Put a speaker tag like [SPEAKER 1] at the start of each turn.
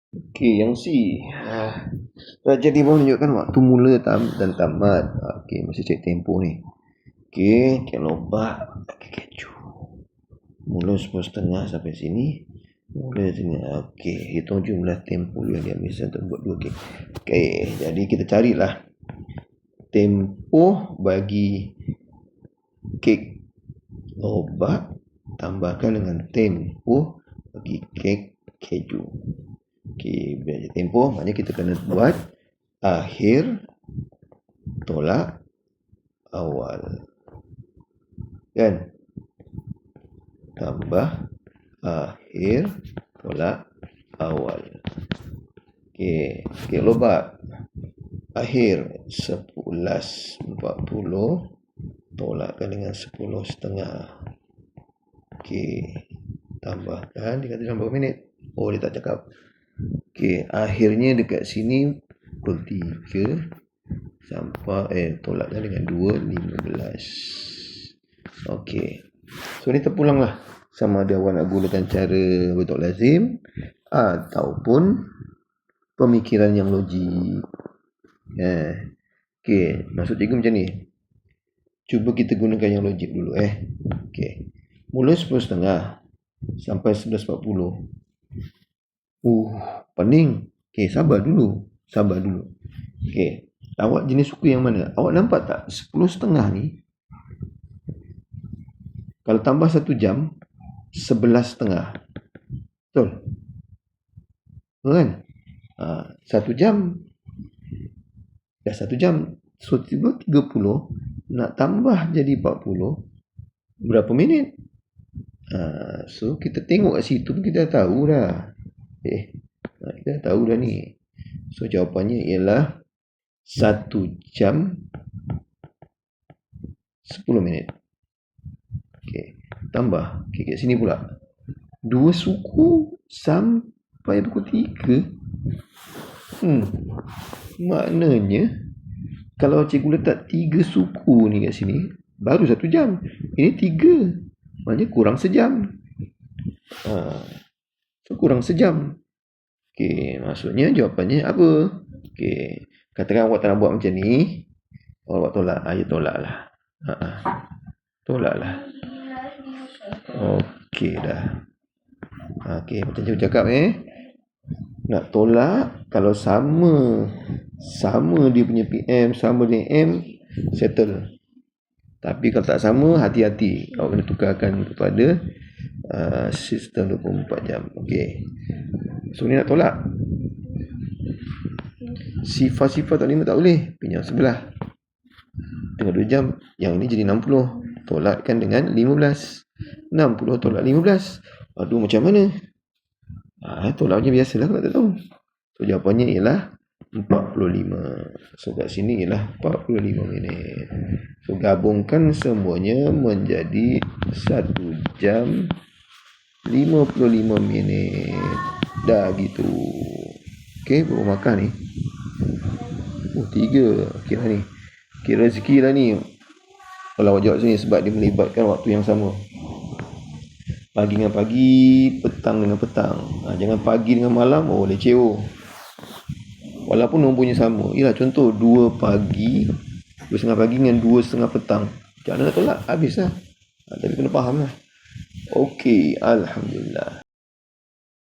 [SPEAKER 1] Okey, yang C. Raja di bawah menunjukkan waktu mula dan tamat. Okey, masih cek tempoh ni. Okey, lobak pakai keju. Mula 10.30 sampai sini. Mula sini. Okey, hitung jumlah tempoh yang diambil untuk buat 2 kek. Okey, jadi kita carilah tempoh bagi kek lobak tambahkan dengan tempoh bagi kek keju. Okey, belajar tempoh maknanya kita kena buat akhir tolak awal. Kan? Tambah akhir tolak awal. Okey, kek lobak akhir 11.40 tolakkan dengan 10.30. Okey, tambahkan dia kata dalam berapa minit? Oh, dia tak cakap. Okey, akhirnya dekat sini pukul 3 sampai tolakkan dengan 2.15. Okey. So ni terpulanglah sama ada awak nak gunakan cara bentuk lazim ataupun pemikiran yang logik. Okey, maksud cikgu macam ni. Cuba kita gunakan yang logik dulu Okey. Mula 10.30 sampai 11.40. Pening. Okey, sabar dulu. Okey. Awak jenis suku yang mana? Awak nampak tak 10.30 ni kalau tambah 1 jam 11.30. Betul? Betul kan? 1 jam dah 1 jam. So 30 nak tambah jadi 40 berapa minit? So kita tengok kat situ kita dah tahu dah. Kita dah tahu dah ni. So jawapannya ialah 1 jam 10 minit. Okey, tambah. Okey, kat sini pula. 2 suku sampai pukul 3. Maknanya kalau cikgu letak 3 suku ni kat sini baru 1 jam. Ini 3. Maknanya kurang sejam. So kurang sejam. Okey, maksudnya jawapannya apa? Okey, katakan awak tak nak buat macam ni. Awak tolak. Ya tolaklah. Tolaklah. Okey dah. Okey, macam cikgu cakap nak tolak kalau sama dia punya PM, sama dengan M, settle. Tapi kalau tak sama, hati-hati. Awak kena tukarkan kepada sistem 24 jam. Okey. So ni nak tolak. Sifar-sifar tak 5 tak boleh. Pinjam sebelah. Tengok 2 jam. Yang ini jadi 60. Tolakkan dengan 15. 60 tolak 15. Aduh, macam mana? Tolak macam biasalah kalau tak tahu. So jawapannya ialah 45. So kat sini ialah 45 minit. So gabungkan semuanya menjadi 1 jam 55 minit. Dah gitu. Okey, baru makan ni. 3. Kira ni. Kira rezeki lah ni. Kalau awak jawab sini sebab dia melibatkan waktu yang sama. Pagi dengan pagi, petang dengan petang. Jangan pagi dengan malam, leceh. Walaupun nombornya sama. Ialah contoh 2 pagi, 2.30 pagi dengan 2.30 petang. Macam mana nak tolak? Habis lah. Tapi kena faham lah. Okey, alhamdulillah.